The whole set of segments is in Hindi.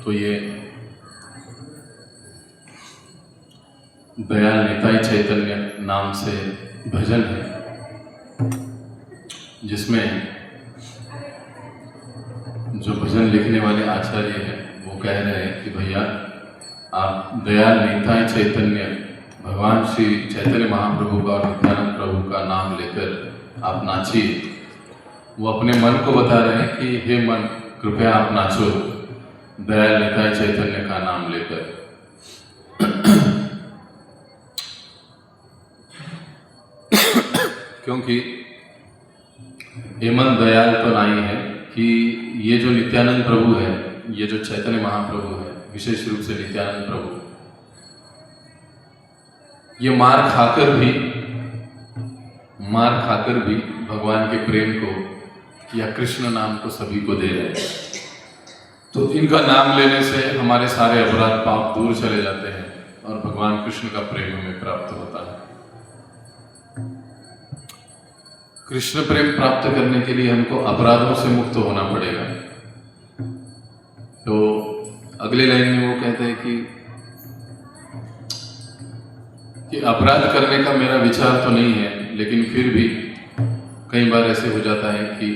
तो ये दयाल निताई चैतन्य नाम से भजन है, जिसमें जो भजन लिखने वाले आचार्य हैं वो कह रहे हैं कि भैया आप दयाल निताई चैतन्य भगवान श्री चैतन्य महाप्रभु का और नित्यानंद प्रभु का नाम लेकर आप नाचिए। वो अपने मन को बता रहे हैं कि हे मन, कृपया आप नाचो दयाल निताई चैतन्य का नाम लेकर। क्योंकि ये मन दयाल तो नहीं है कि ये जो नित्यानंद प्रभु है, ये जो चैतन्य महाप्रभु है, विशेष रूप से नित्यानंद प्रभु, ये मार खाकर भी भगवान के प्रेम को या कृष्ण नाम को सभी को दे रहे हैं। तो इनका नाम लेने से हमारे सारे अपराध पाप दूर चले जाते हैं और भगवान कृष्ण का प्रेम हमें प्राप्त होता है। कृष्ण प्रेम प्राप्त करने के लिए हमको अपराधों से मुक्त होना पड़ेगा। तो अगले लाइन में वो कहते हैं कि अपराध करने का मेरा विचार तो नहीं है, लेकिन फिर भी कई बार ऐसे हो जाता है कि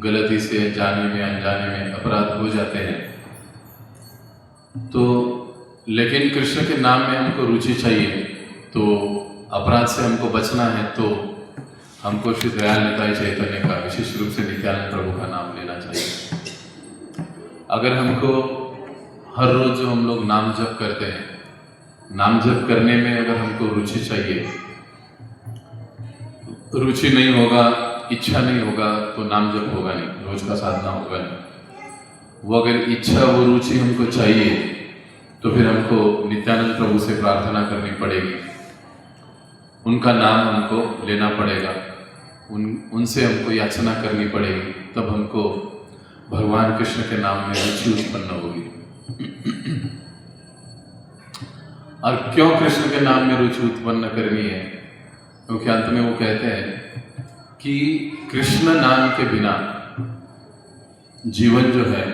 गलती से जाने में अनजाने में अपराध हो जाते हैं। तो लेकिन कृष्ण के नाम में हमको रुचि चाहिए, तो अपराध से हमको बचना है तो हमको श्री दयाल निताई चैतन्य का, विशेष रूप से नित्यानंद प्रभु का नाम लेना चाहिए। अगर हमको हर रोज जो हम लोग नाम जप करते हैं, नाम जप करने में अगर हमको रुचि चाहिए, रुचि नहीं होगा, इच्छा नहीं होगा तो नाम जप होगा नहीं, रोज का साधना होगा नहीं। वो अगर इच्छा, वो रुचि हमको चाहिए तो फिर हमको नित्यानंद प्रभु से प्रार्थना करनी पड़ेगी, उनका नाम हमको लेना पड़ेगा, उनसे हमको याचना करनी पड़ेगी, तब हमको भगवान कृष्ण के नाम में रुचि उत्पन्न होगी। और क्यों कृष्ण के नाम में रुचि उत्पन्न करनी है? क्योंकि अंत में वो कहते हैं कि कृष्ण नाम के बिना जीवन जो है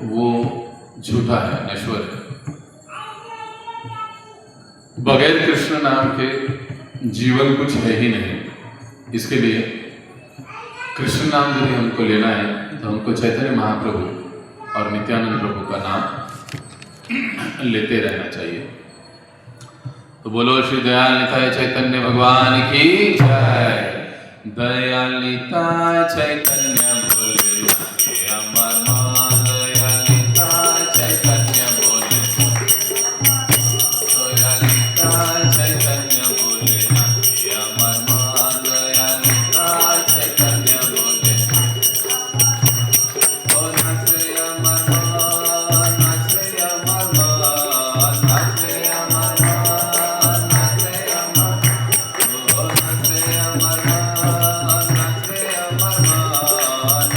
वो झूठा है, नश्वर है। बगैर कृष्ण नाम के जीवन कुछ है ही नहीं। इसके लिए कृष्ण नाम यदि हमको लेना है तो हमको चैतन्य महाप्रभु और नित्यानंद प्रभु का नाम लेते रहना चाहिए। तो बोलो श्री दयाल निताय चैतन्य भगवान की जय। दयाल निताय चैतन्य बोले अमर मान, दयाल निताय चैतन्य बोले, दयाल निताय चैतन्य बोले अमर मान, दयाल निताय चैतन्य बोले, ओ नाचे अमर मान, नाचे अमर मान, नाचे अमर मान, नाचे अमर, ओ नाचे अमर मान, नाचे अमर मान,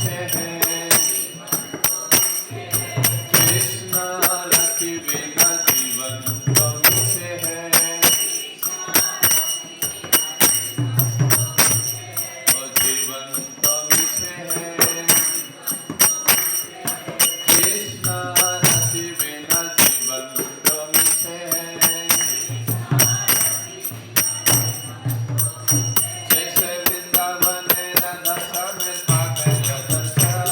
मिछे है, कृष्ण रति बिना जीवन तो मिछे है, ओ जीवन तो मिछे है, कृष्ण रति बिना जीवन तो मिछे है। जैसे वृंदावन राधा श्याम पागल दर्शन,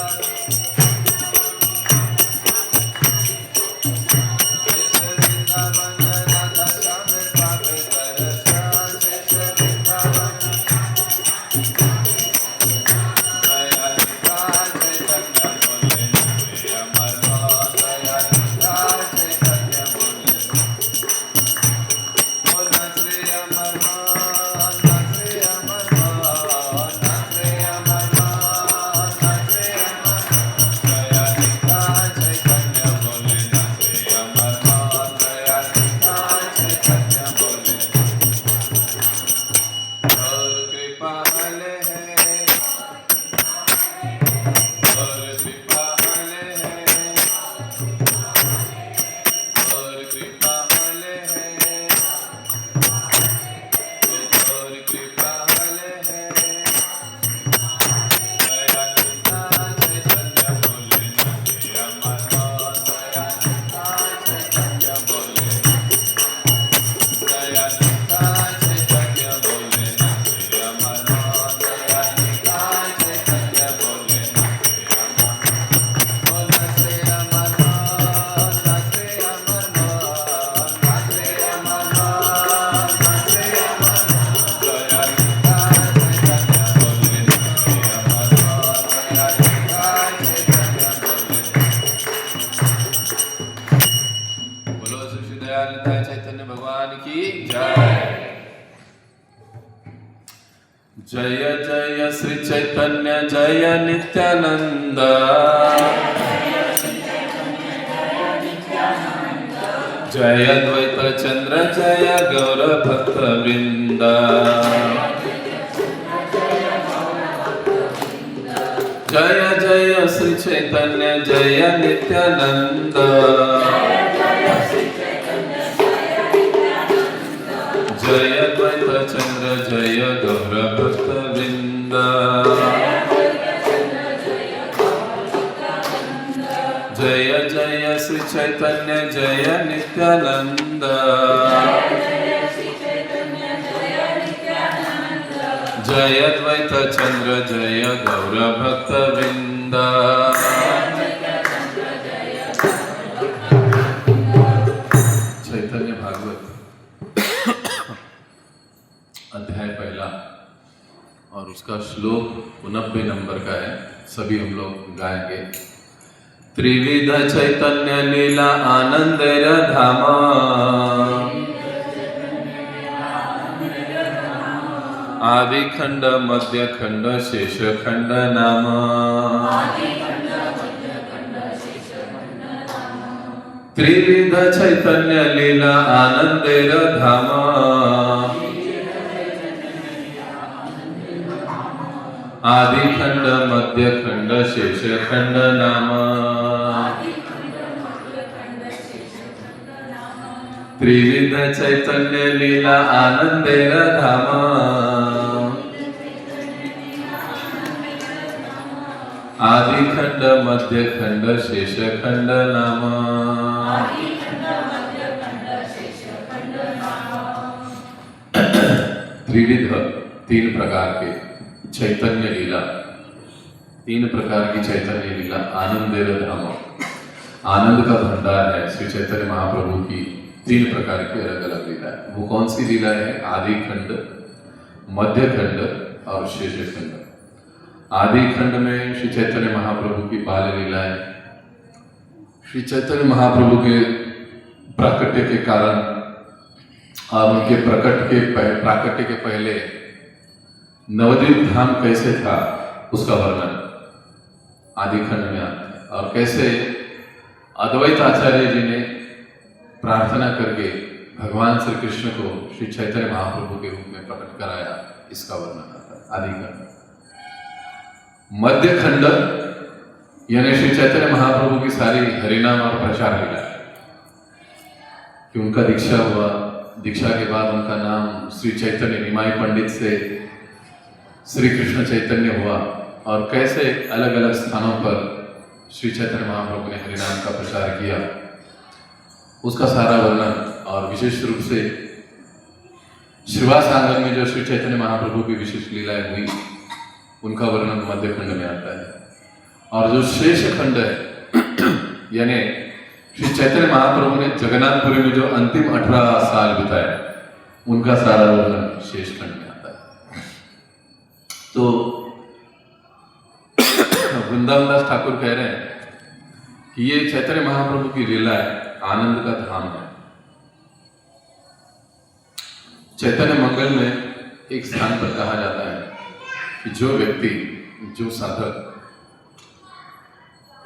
जैसे वृंदावन राधा श्याम पागल दर्शन, जैसे वृंदावन दया निधान चैतन्य बोले नंदे अमर मोहन, दया निधान चैतन्य बोले बोला श्री अमर मोहन, श्री अमर मोहन, श्री अमर मोहन, श्री अमर दया निधान चैतन्य बोले श्री अमर मोहन, दया निधान चैतन्य बोले। और कृपा हले है, और कृपा हले है, और कृपा हले है, और कृपा हले है, दया निधान चैतन्य बोले नंदे अमर मोहन, दया निधान चैतन्य बोले, दया निधान चैतन्य बोले नंदे अमर मोहन, दया निधान चैतन्य बोले नंदे अमर बोला श्री अमर मोहन, श्री अमर मोहन, श्री अमर मोहन, श्री अमर दया निधान चैतन्य बोले नंदे अमर मोहन, दया निधान चैतन्य बोले। बोलो श्री दयानंद चैतन्य भगवान की जय। जय जय श्री चैतन्य जय नित्यानंद, जय द्वैत चंद्र जय गौर भक्त वृंद, जय जय श्री चैतन्य जय नित्यानंद, जय द्वैत चंद्र जय गौर भक्त वृंद, जय जय श्री चैतन्य जय नित्यानंद, जय द्वैत चंद्र जय गौर भक्त वृंद। चैतन्य भागवत अध्याय पहला और उसका श्लोक 89 नंबर का है, सभी हम लोग गाएंगे। त्रिविध चैतन्य लीला आनंदेर धामा, आदि खंड मध्य खंड शेष खंड नाम, त्रिविध चैतन्य लीला आनंदेर धामा, आदि खंड मध्य खंड शेष खंड नाम, त्रिविध चैतन्य लीला आनंदेर धामा, आदि खंड मध्य खंड शेष खंड नाम। त्रिविध तीन प्रकार के चैतन्य लीला, तीन प्रकार की चैतन्य लीला आनंदेर धाम, आनंद का भंडार है श्री चैतन्य महाप्रभु की तीन प्रकार की अलग अलग लीला है। वो कौन सी लीला है? आदि खंड, मध्य खंड और शेष खंड। आदि खंड में श्री चैतन्य महाप्रभु की बाल लीला है। श्री चैतन्य महाप्रभु के प्राकट्य के कारण और उनके प्राकट्य के पहले नवद्वीप धाम कैसे था उसका वर्णन आदि खंड में आता है, और कैसे अद्वैत आचार्य जी ने प्रार्थना करके भगवान श्री कृष्ण को श्री चैतन्य महाप्रभु के रूप में प्रकट कराया, इसका वर्णन आता है आदि खंड। मध्य खंड यानी श्री चैतन्य महाप्रभु की सारी हरिनाम और प्रचार लीला है कि उनका दीक्षा हुआ, दीक्षा के बाद उनका नाम श्री चैतन्य निमाई पंडित से श्री कृष्ण चैतन्य हुआ, और कैसे अलग अलग स्थानों पर श्री चैतन्य महाप्रभु ने हरिनाम का प्रचार किया, उसका सारा वर्णन। और विशेष रूप से श्रीवास आंगन में जो श्री चैतन्य महाप्रभु की विशेष लीलाएं हुई, उनका वर्णन मध्य खंड में आता है। और जो शेष खंड है, यानी श्री चैतन्य महाप्रभु ने जगन्नाथपुरी में जो अंतिम 18 साल बिताए, उनका सारा वर्णन शेष खंड में आता है। तो वृंदावन दास ठाकुर कह रहे हैं कि ये चैतन्य महाप्रभु की लीला है, आनंद का धाम है। चैतन्य मंगल में एक स्थान पर कहा जाता है कि जो व्यक्ति, जो साधक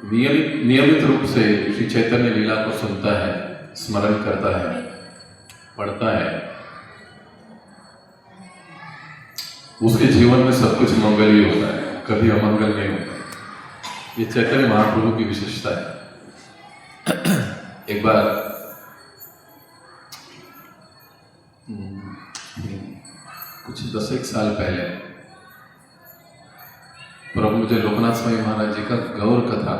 नियमित रूप से श्री चैतन्य लीला को सुनता है, स्मरण करता है, पढ़ता है, उसके जीवन में सब कुछ मंगल ही होता है, कभी अमंगल नहीं होता। ये चैतन्य महाप्रभु की विशेषता है। एक बार कुछ 10 साल पहले प्रभु मुझे लोकनाथ स्वामी महाराज जी का गौर कथा,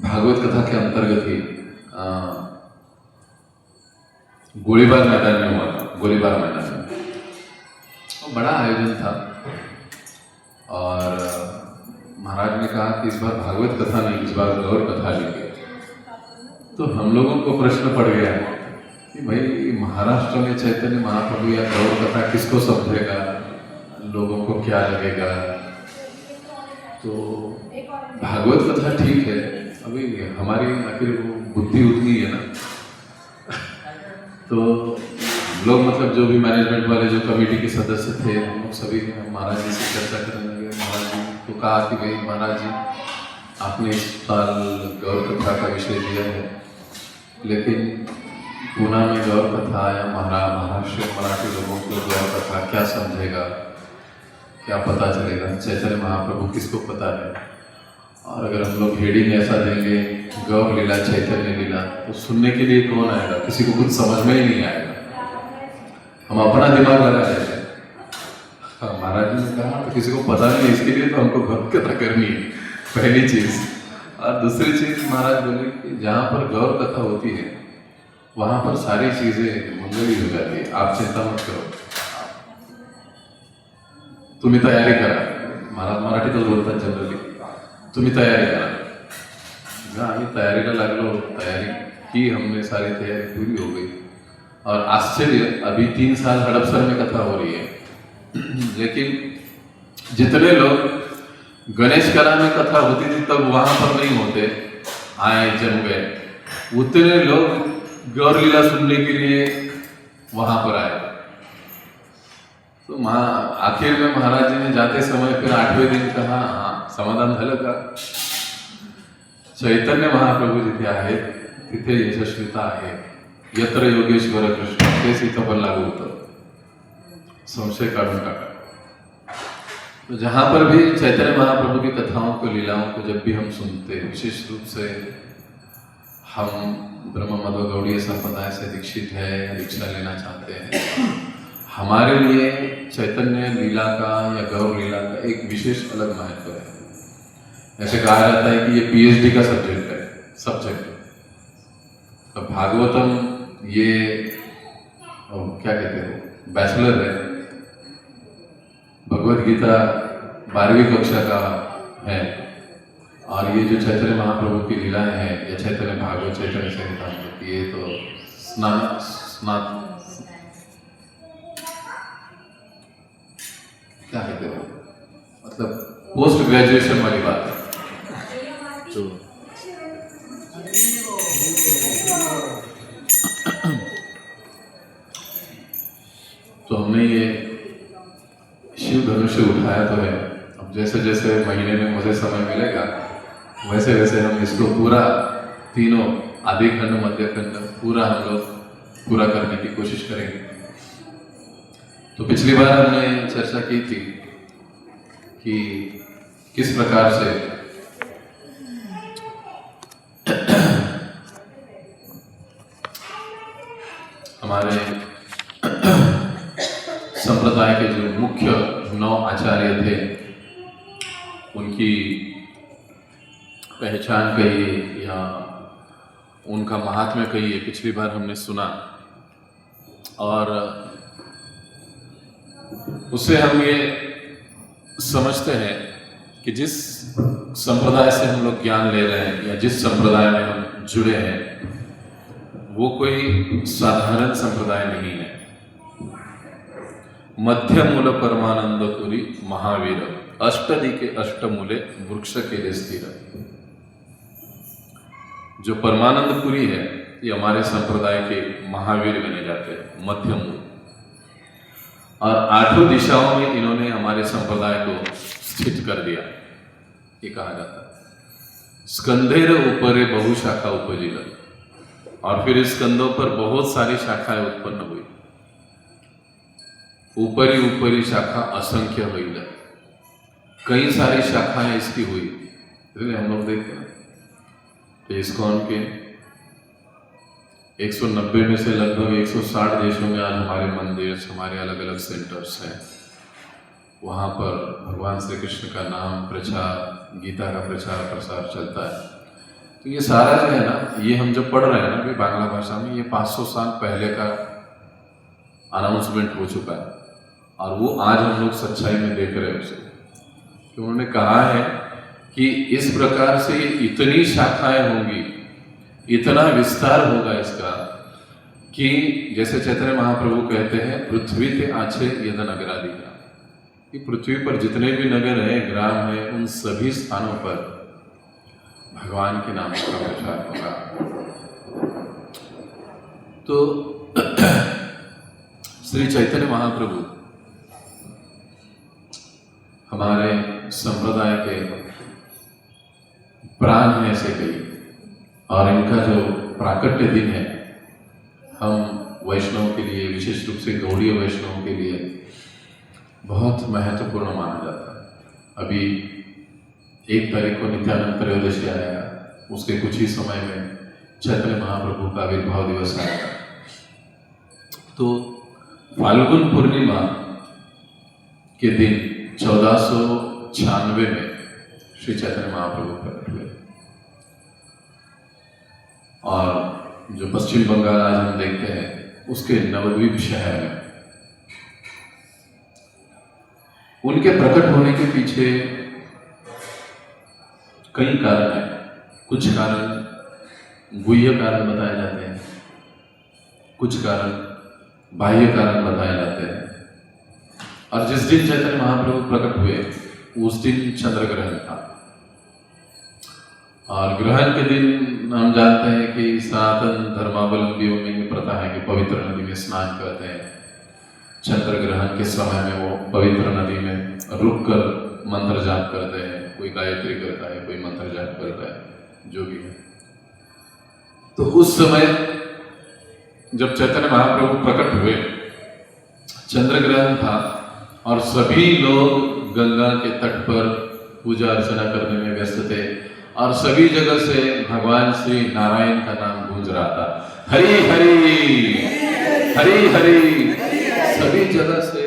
भागवत कथा के अंतर्गत ही गोलीबार मैदान में हुआ था। गोलीबार मैदान में बड़ा आयोजन था, और महाराज ने कहा कि इस बार भागवत कथा नहीं, इस बार गौर कथा लेंगे। तो हम लोगों को प्रश्न पड़ गया कि भाई महाराष्ट्र में चैतन्य महाप्रभु या गौर कथा किसको समझेगा, लोगों को क्या लगेगा। तो भागवत कथा ठीक है, अभी हमारी आखिर वो बुद्धि उतनी है ना। तो लोग मतलब जो भी मैनेजमेंट वाले जो कमेटी के सदस्य थे, हम लोग सभी महाराज जी से चर्चा करने लगे। महाराज जी को कहा कि भाई महाराज जी, आपने इस साल गौर कथा का विषय दिया है, लेकिन पूना में गौर कथा या महाराष्ट्र मराठी लोगों को गौर कथा क्या समझेगा, क्या पता चलेगा, चैतन्य महाप्रभु किसको पता है। और अगर हम लोग हेडिंग ऐसा देंगे गौर लीला चैतन्य लीला, तो सुनने के लिए कौन आएगा, किसी को कुछ समझ में ही नहीं आएगा। हम अपना दिमाग लगा लेते हैं। महाराज जी ने कहा तो किसी को पता नहीं, इसके लिए तो हमको भक्त कथा करनी है, पहली चीज। और दूसरी चीज महाराज बोले कि जहाँ पर गौर कथा होती है वहाँ पर सारी चीजें मंगल ही हो जाती है, आप चिंता मत करो, तुम्ही तयारी करा। महाराज मराठीतच बोलतात जनरली, तुम्ही तयारी करा। आम्ही तयारीला लागलो, तयारी की हमने, सारी तैयारी पूरी हो गई। और आश्चर्य, अभी 3 साल हड़पसर में कथा हो रही है, लेकिन जितने लोग गणेश कला में कथा होती थी तब वहां पर नहीं होते, आए जम गए, उतने लोग गौर लीला सुनने के लिए वहां पर आए। तो आखिर में महाराज जी ने जाते समय फिर 8वें दिन कहा, हाँ समाधान झालं का, चैतन्य महाप्रभू जिथे आहेत तिथे यशस्विता आहे, यत्र योगेश्वर कृष्ण, तेच इथं पण लागू होतं, संशय काढून टाका। तो जहाँ पर भी चैतन्य महाप्रभु की कथाओं को, लीलाओं को जब भी हम सुनते हैं, विशेष रूप से हम ब्रह्म मध्व गौड़ीय संप्रदाय से दीक्षित है या दीक्षा लेना चाहते हैं, हमारे लिए चैतन्य लीला का या गौर लीला का एक विशेष अलग महत्व है। ऐसे कहा जाता है कि ये PhD का सब्जेक्ट है। तो भागवतम ये क्या कहते हैं, बैचलर है, भगवत गीता 12वीं कक्षा का है, और ये जो चैतन्य महाप्रभु की लीलाएं हैं या चैतन्य भागवत, चैतन्य चरितामृत, ये तो क्या कहते हो, मतलब पोस्ट ग्रेजुएशन वाली बात है। तो हमने ये शिव धनुष्य उठाया तो है। अब जैसे जैसे महीने में मुझे समय मिलेगा वैसे वैसे हम इसको पूरा, तीनों आदि खंड मध्य खंड पूरा हम लोग पूरा करने की कोशिश करेंगे। तो पिछली बार हमने चर्चा की थी कि किस प्रकार से हमारे संप्रदाय के जो मुख्य 9 आचार्य थे उनकी पहचान कहिए या उनका महात्म्य कहिए, पिछली बार हमने सुना और उससे हम ये समझते हैं कि जिस संप्रदाय से हम लोग ज्ञान ले रहे हैं या जिस संप्रदाय में हम जुड़े हैं वो कोई साधारण संप्रदाय नहीं है। मध्य मूल परमानंदपुरी महावीर अष्टदि के अष्टमूले वृक्ष के स्थिर। जो परमानंदपुरी है ये हमारे संप्रदाय के महावीर बने जाते हैं, मध्य मूल। और 8 दिशाओं में इन्होंने हमारे संप्रदाय को स्थित कर दिया, ये कहा जाता है। स्कंधेर ऊपरे बहुशाखा उपजिल, और फिर इस स्कंदों पर बहुत सारी शाखाएं उत्पन्न हुई। ऊपरी ऊपरी शाखा असंख्य हुई, कई सारी शाखाएं इसकी हुई। इसलिए हम लोग देखते हैं तो इस्कॉन के 190 में से लगभग 160 देशों में आज हमारे मंदिर, हमारे अलग अलग सेंटर्स हैं। वहाँ पर भगवान श्री कृष्ण का नाम प्रचार, गीता का प्रचार प्रसार चलता है। तो ये सारा जो है ना, ये हम जो पढ़ रहे हैं ना अभी बांग्ला भाषा में, ये 500 साल पहले का अनाउंसमेंट हो चुका है और वो आज हम लोग सच्चाई में देख रहे हैं उसे। तो उन्होंने कहा है कि इस प्रकार से इतनी शाखाएं होंगी, इतना विस्तार होगा इसका कि जैसे चैतन्य महाप्रभु कहते हैं पृथ्वी के आछे यद नगरादि का, कि पृथ्वी पर जितने भी नगर हैं, ग्राम हैं, उन सभी स्थानों पर भगवान के नाम का प्रचार होगा। तो श्री चैतन्य महाप्रभु हमारे संप्रदाय के प्राण है ऐसे कई, और इनका जो प्राकट्य दिन है हम वैष्णव के लिए, विशेष रूप से गौड़ीय वैष्णव के लिए बहुत महत्वपूर्ण माना जाता है। अभी 1 तारीख को नित्यानंद त्रयोदशी आएगा, उसके कुछ ही समय में चैतन्य महाप्रभु का आविर्भाव दिवस आएगा। तो फाल्गुन पूर्णिमा के दिन 1496 में श्री चैतन्य महाप्रभु प्रकट हुए। और जो पश्चिम बंगाल आज हम देखते हैं उसके नवद्वीप शहर में उनके प्रकट होने के पीछे कई कारण हैं। कुछ कारण गुह्य कारण बताए जाते हैं, कुछ कारण बाह्य कारण बताए जाते हैं। और जिस दिन चैतन्य महाप्रभु प्रकट हुए उस दिन चंद्र ग्रहण था, और ग्रहण के दिन हम जानते हैं कि सनातन धर्मावलंबियों में ये प्रथा है कि पवित्र नदी में स्नान करते हैं। चंद्र ग्रहण के समय में वो पवित्र नदी में रुककर मंत्र जाप करते हैं, कोई गायत्री करता है, कोई मंत्र जाप करता है, जो भी है। तो उस समय जब चैतन्य महाप्रभु प्रकट हुए, चंद्र ग्रहण था और सभी लोग गंगा के तट पर पूजा अर्चना करने में व्यस्त थे और सभी जगह से भगवान श्री नारायण का नाम गूंज रहा था। हरि हरि हरि हरि, सभी जगह से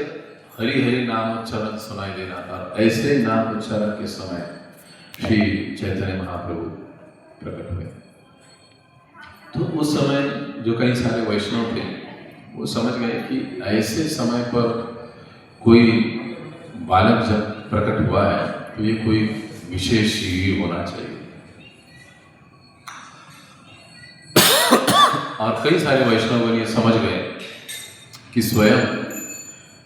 हरि हरि नाम उच्चारण सुनाई दे रहा था। ऐसे नाम उच्चारण के समय श्री चैतन्य महाप्रभु प्रकट हुए। तो उस समय जो कई सारे वैष्णव थे वो समझ गए कि ऐसे समय पर कोई बालक जब प्रकट हुआ है तो ये कोई विशेष ही होना चाहिए। और कई सारे वैष्णव ये समझ गए कि स्वयं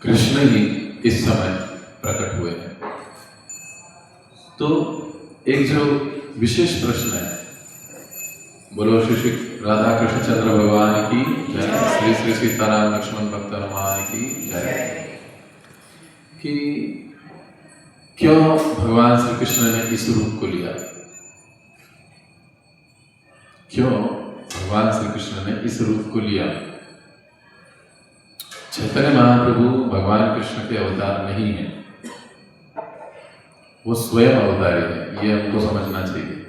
कृष्ण ही इस समय प्रकट हुए हैं। तो एक जो विशेष प्रश्न है, बोलो श्री राधा कृष्ण चंद्र भगवान की जय, श्री श्री सीताराम लक्ष्मण भक्त हनुमान की जय, कि क्यों भगवान श्री कृष्ण ने इस रूप को लिया, क्यों भगवान श्री कृष्ण ने इस रूप को लिया। चैतन्य महाप्रभु भगवान कृष्ण के अवतार नहीं है, वो स्वयं अवतारी है, ये हमको समझना चाहिए।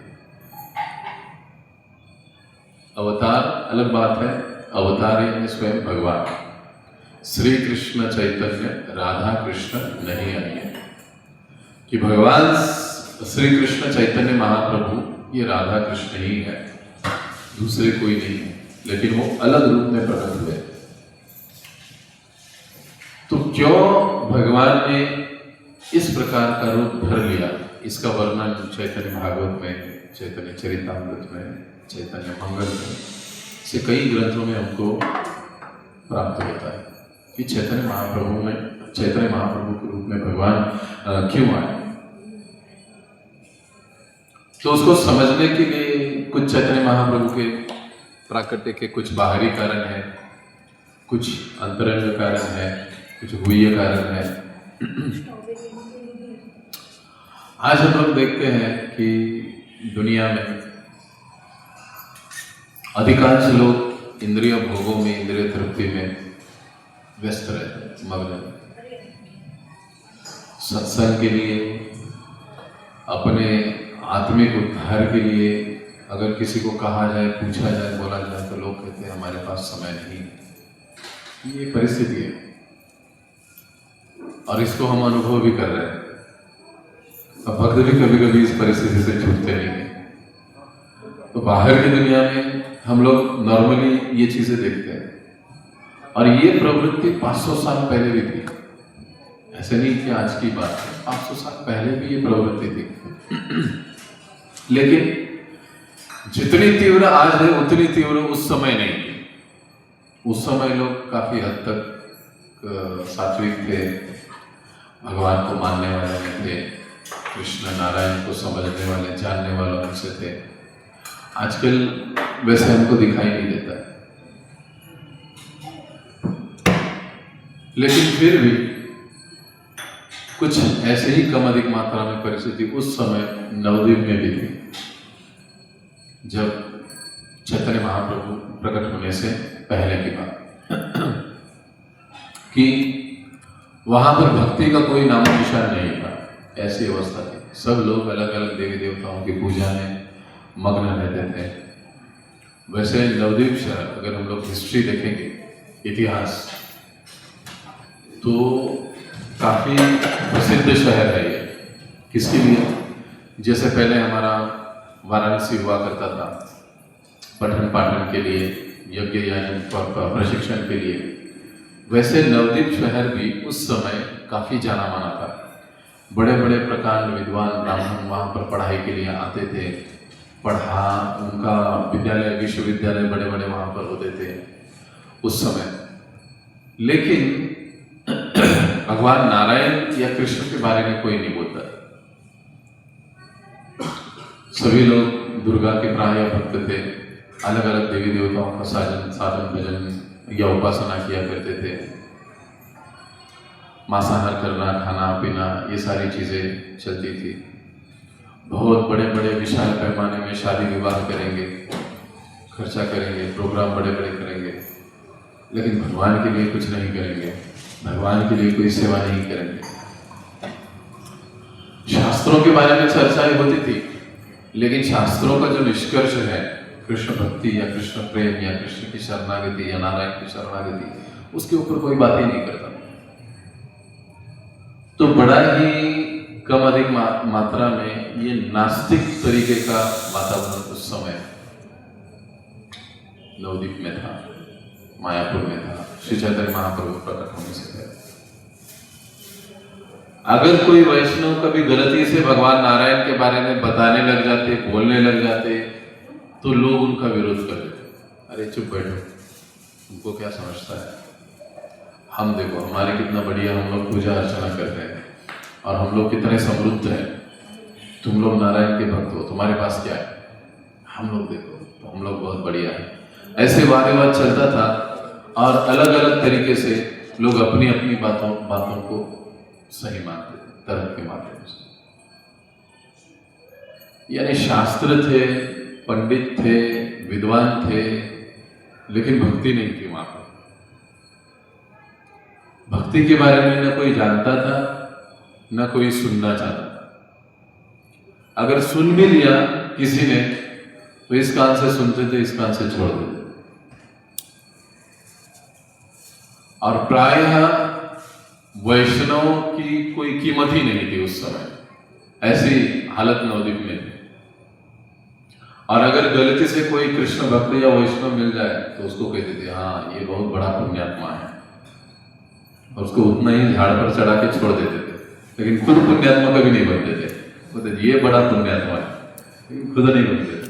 अवतार अलग बात है, अवतार है स्वयं भगवान श्री कृष्ण चैतन्य, राधा कृष्ण नहीं आएंगे कि भगवान श्री कृष्ण चैतन्य महाप्रभु ये राधा कृष्ण ही है, दूसरे कोई नहीं है, लेकिन वो अलग रूप में प्रकट हुए। तो क्यों भगवान ने इस प्रकार का रूप धर लिया, इसका वर्णन चैतन्य भागवत में, चैतन्य चरितामृत में, चैतन्य मंगल में से कई ग्रंथों में हमको प्राप्त होता है कि चैतन्य महाप्रभु के रूप में भगवान क्यों आए। तो उसको समझने के लिए कुछ चैतन्य महाप्रभु के प्राकट्य के कुछ बाहरी कारण है, कुछ अंतरंग कारण है, कुछ गुह्य कारण है। आज हम लोग देखते हैं कि दुनिया में अधिकांश लोग इंद्रिय भोगों में, इंद्रिय तृप्ति में व्यस्त रहते, मग्न। सत्संग के लिए, अपने आत्मिक उद्धार के लिए अगर किसी को कहा जाए, पूछा जाए, बोला जाए तो लोग कहते हैं हमारे पास समय नहीं है। ये परिस्थिति है और इसको हम अनुभव भी कर रहे हैं। अब भक्त भी कभी कभी इस परिस्थिति से छूटते नहीं है। तो बाहर की दुनिया में हम लोग नॉर्मली ये चीजें देखते हैं और ये प्रवृत्ति 500 साल पहले भी थी, ऐसे नहीं कि आज की बात है, 500 साल पहले भी ये प्रवृत्ति थी। लेकिन जितनी तीव्र आज है उतनी तीव्र उस समय नहीं थी। उस समय लोग काफी हद तक सात्विक थे, भगवान को मानने वाले थे, कृष्ण नारायण को समझने वाले, जानने वालों से थे। आजकल वैसे हमको दिखाई नहीं देता, लेकिन फिर भी कुछ ऐसे ही कम अधिक मात्रा में परिस्थिति उस समय नवद्वीप में भी थी, जब चैतन्य महाप्रभु प्रकट होने से पहले की बात कि वहां पर भक्ति का कोई नामो निशान नहीं था। ऐसी अवस्था थी, सब लोग अलग अलग देवी देवताओं की पूजा में मग्न रहते थे। वैसे नवद्वीप शहर, अगर हम लोग हिस्ट्री देखेंगे, इतिहास, तो काफी प्रसिद्ध शहर है ये। किसके लिए? जैसे पहले हमारा वाराणसी हुआ करता था पठन पाठन के लिए, यज्ञ याजन प्रशिक्षण के लिए, वैसे नवद्वीप शहर भी उस समय काफी जाना माना था। बड़े बड़े प्रकांड विद्वान ब्राह्मण वहाँ पर पढ़ाई के लिए आते थे, उनका विद्यालय, विश्वविद्यालय बड़े बड़े वहाँ पर होते थे उस समय। लेकिन भगवान नारायण या कृष्ण के बारे में कोई नहीं बोलता। सभी लोग दुर्गा के प्राय भक्त थे, अलग अलग देवी देवताओं का साधन भजन या उपासना किया करते थे। मांसाहार करना, खाना पीना, ये सारी चीजें चलती थी। बहुत बड़े बड़े विशाल पैमाने में शादी विवाह करेंगे, खर्चा करेंगे, प्रोग्राम बड़े बड़े करेंगे, लेकिन भगवान के लिए कुछ नहीं करेंगे, भगवान के लिए कोई सेवा नहीं करेंगे। शास्त्रों के बारे में चर्चाएं होती थी, लेकिन शास्त्रों का जो निष्कर्ष है, कृष्ण भक्ति या कृष्ण प्रेम या कृष्ण की शरणागति या नारायण की शरणागति, उसके ऊपर कोई बात ही नहीं करता। तो बड़ा ही कम अधिक मात्रा में ये नास्तिक तरीके का वातावरण उस समय नवद्वीप में था, मायापुर में था, श्री चैतन्य महाप्रभु प्रकट होने से पहले। अगर कोई वैष्णव कभी गलती से भगवान नारायण के बारे में बताने लग जाते, बोलने लग जाते, तो लोग उनका विरोध कर देते। अरे चुप बैठो, तुमको क्या समझता है? हम देखो हमारे कितना बढ़िया हम लोग पूजा अर्चना करते हैं और हम लोग कितने समृद्ध हैं। तुम लोग नारायण के भक्त हो, तुम्हारे पास क्या है? हम लोग देखो तो हम लोग बहुत बढ़िया है। ऐसे वाद विवाद चलता था और अलग अलग तरीके से लोग अपनी अपनी बातों को सही मानते थे, तर्क के माध्यम से। यानी शास्त्र थे, पंडित थे, विद्वान थे, लेकिन भक्ति नहीं थी वहां पर। भक्ति के बारे में न कोई जानता था, न कोई सुनना चाहता था। अगर सुन भी लिया किसी ने तो इस कान से सुनते थे, इस कान से छोड़ देते। और प्रायः वैष्णव की कोई कीमत ही नहीं थी उस समय, ऐसी हालत नवद्वीप में थी। और अगर गलती से कोई कृष्ण भक्त या वैष्णव मिल जाए तो उसको कहते थे हाँ ये बहुत बड़ा पुण्यात्मा है, और उसको उतना ही झाड़ पर चढ़ा के छोड़ देते थे, लेकिन खुद पुण्यात्मा कभी नहीं बनते थे। बोलते ये बड़ा पुण्यात्मा है, लेकिन खुद नहीं बनते थे।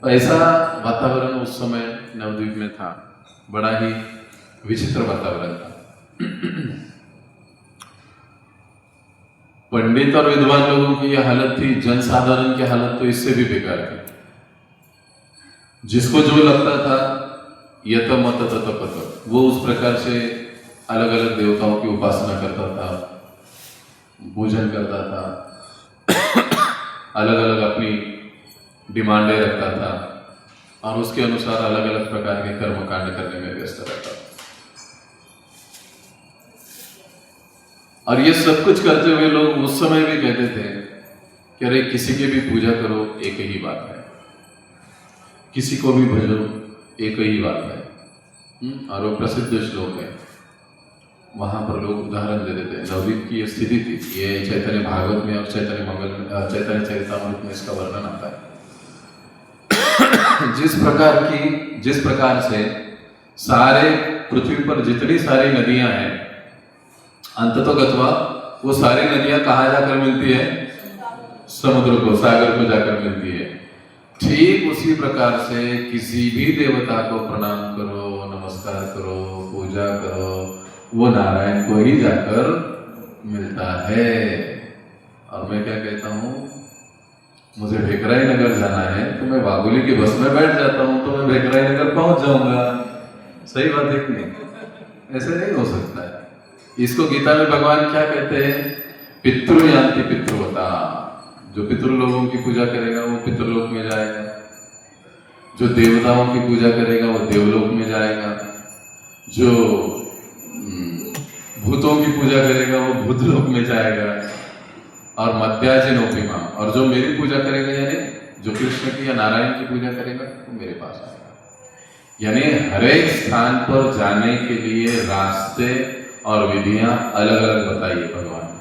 तो ऐसा वातावरण उस समय नवद्वीप में था, बड़ा ही विचित्र वातावरण था। पंडित और विद्वान लोगों की यह हालत थी, जनसाधारण की हालत तो इससे भी बेकार थी। जिसको जो लगता था यत मत तत पत, वो उस प्रकार से अलग अलग देवताओं की उपासना करता था, पूजन करता था, अलग अलग अपनी डिमांडें रखता था, और उसके अनुसार अलग अलग प्रकार के कर्म कांड करने में व्यस्त रहता था। और ये सब कुछ करते हुए लोग उस समय भी कहते थे कि अरे किसी की भी पूजा करो एक ही बात है, किसी को भी भजो एक ही बात है। और वो प्रसिद्ध श्लोक है, वहां पर लोग उदाहरण दे देते हैं। नवद्वीप की ये स्थिति थी, ये चैतन्य भागवत में और चैतन्य मंगल में, चैतन्य चरितामृत में इसका वर्णन आता है। जिस प्रकार से सारे पृथ्वी पर जितनी सारी नदियां हैं, अंततोगत्वा वो सारी नदियां कहाँ जाकर मिलती है? समुद्र को, सागर को जाकर मिलती है। ठीक उसी प्रकार से किसी भी देवता को प्रणाम करो, नमस्कार करो, पूजा करो, वो नारायण को ही जाकर मिलता है। और मैं क्या कहता हूँ, मुझे भेकराई नगर जाना है तो मैं वागुली की बस में बैठ जाता हूँ तो मैं भेकराई नगर पहुंच जाऊंगा। सही बात है कि नहीं? ऐसे नहीं हो सकता है। इसको गीता में भगवान क्या कहते हैं? पितृ यान्ति पितृवता। जो पितृ लोगों की पूजा करेगा वो पितृलोक में जाएगा, जो देवताओं की पूजा करेगा वो देवलोक में जाएगा, जो भूतों की पूजा करेगा वो भूतलोक में जाएगा, और मध्याजिनोपिमा, और जो मेरी पूजा करेगा यानी जो कृष्ण की या नारायण की पूजा करेगा वो मेरे पास आएगा। यानी हर एक स्थान पर जाने के लिए रास्ते और विधियां अलग अलग बताई है भगवान ने।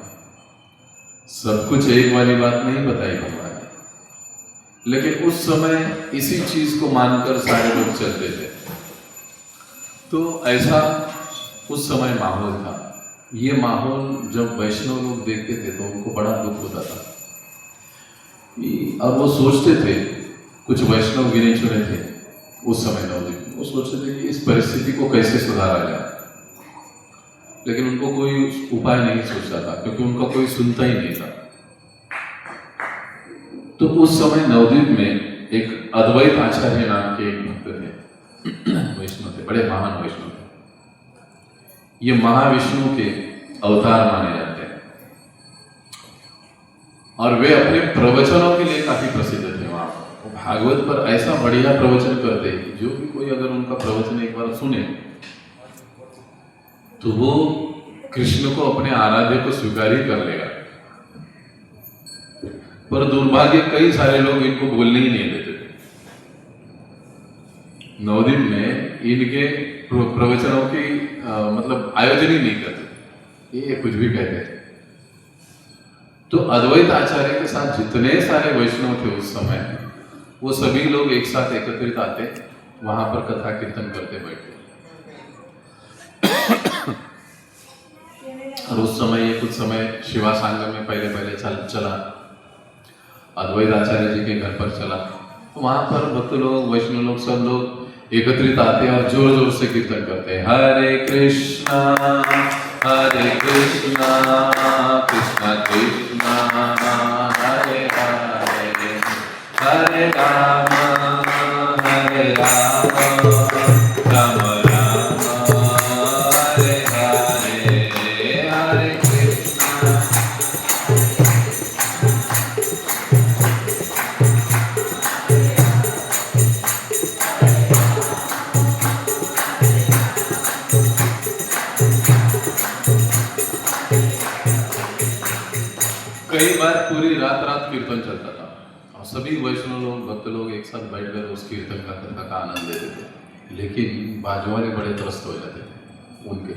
सब कुछ एक वाली बात नहीं बताई भगवान ने, लेकिन उस समय इसी चीज को मानकर सारे लोग चलते थे। तो ऐसा उस समय माहौल था। ये माहौल जब वैष्णव लोग देखते थे तो उनको बड़ा दुख होता था। और वो सोचते थे, कुछ वैष्णव गिने चुने थे उस समय नवद्वीप, वो सोचते थे कि इस परिस्थिति को कैसे सुधारा जाए, लेकिन उनको कोई उपाय नहीं सोचता था, क्योंकि उनका कोई सुनता ही नहीं था। तो उस समय नवद्वीप में एक अद्वैत आचार्य नाम के एक भक्त थे, वैष्णव थे, बड़े महान वैष्णव थे। ये महाविष्णु के अवतार माने जाते हैं, और वे अपने प्रवचनों के लिए काफी प्रसिद्ध थे। वहां भागवत पर ऐसा बढ़िया प्रवचन करते हैं, जो भी कोई अगर उनका प्रवचन एक बार सुने तो वो कृष्ण को अपने आराध्य को स्वीकार ही कर लेगा। पर दुर्भाग्य कई सारे लोग इनको बोलने ही नहीं देते थे। नवद्वीप में इनके प्रवचनों की मतलब आयोजन ही नहीं करते, ये कुछ भी कहते थे। तो अद्वैत आचार्य के साथ जितने सारे वैष्णव थे उस समय, वो सभी लोग एक साथ एकत्रित आते, वहां पर कथा कीर्तन करते बैठे। और उस समय ये कुछ समय शिवा सांगम में पहले चला, अद्वैत आचार्य जी के घर पर चला। तो वहां पर भक्त लोग, वैष्णव लोग, सब लोग एकत्रित आते और जोर जोर से कीर्तन करते हैं, हरे कृष्णा कृष्णा कृष्णा हरे हरे, हरे राम राम राम हरे हरे, हरे कृष्णा। कई बार पूरी रात कीर्तन कीर्तन चलता था और सभी वैष्णव लोग, भक्त लोग एक साथ बैठकर उस कीर्तन का, कथा का आनंद लेते थे। लेकिन बाजू वाले बड़े त्रस्त हो जाते थे, उनके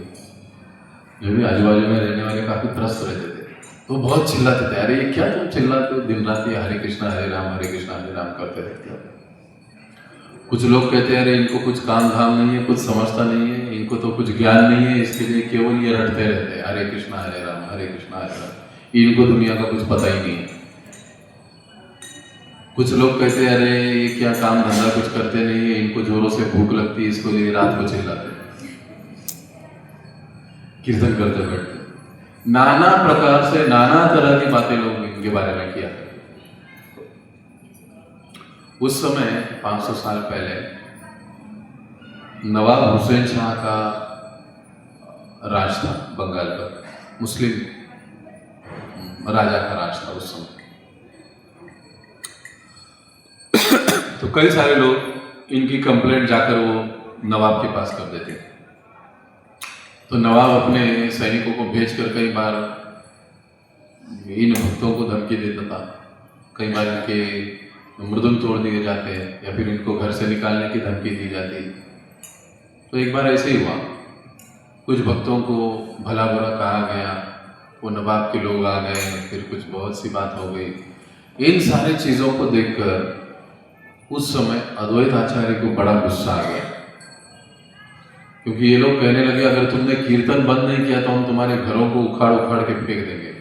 जो भी आजू बाजू में रहने वाले काफ़ी त्रस्त रहते थे। तो बहुत चिल्लाते थे, अरे ये क्या तुम चिल्लाते हो, दिन रात ये हरे कृष्णा हरे राम करते रहते हो। कुछ लोग कहते हैं अरे इनको कुछ काम धाम नहीं है, कुछ समझता नहीं है, इनको तो कुछ ज्ञान नहीं है, इसके लिए केवल ये रटते रहते हैं हरे कृष्णा हरे राम, इनको दुनिया का कुछ पता ही नहीं है। कुछ लोग कहते हैं अरे ये क्या काम धंधा कुछ करते नहीं है, इनको जोरों से भूख लगती है, इसको लिए रात को चिल्लाते कीर्तन करते बैठते। नाना प्रकार से नाना तरह की बातें लोग इनके बारे में किया। उस समय 500 साल पहले नवाब हुसैन शाह का राज था बंगाल पर, मुस्लिम राजा का राज था उस समय। तो कई सारे लोग इनकी कंप्लेंट जाकर वो नवाब के पास कर देते। तो नवाब अपने सैनिकों को भेजकर कई बार इन भक्तों को धमकी देता था। कई बार इनके मृदुल तोड़ दिए जाते हैं या फिर इनको घर से निकालने की धमकी दी जाती। तो एक बार ऐसे ही हुआ, कुछ भक्तों को भला बुरा कहा गया, वो नवाब के लोग आ गए, फिर कुछ बहुत सी बात हो गई। इन सारी चीज़ों को देखकर उस समय अद्वैत आचार्य को बड़ा गुस्सा आ गया, क्योंकि ये लोग कहने लगे अगर तुमने कीर्तन बंद नहीं किया तो हम तुम्हारे घरों को उखाड़ उखाड़ के फेंक देंगे,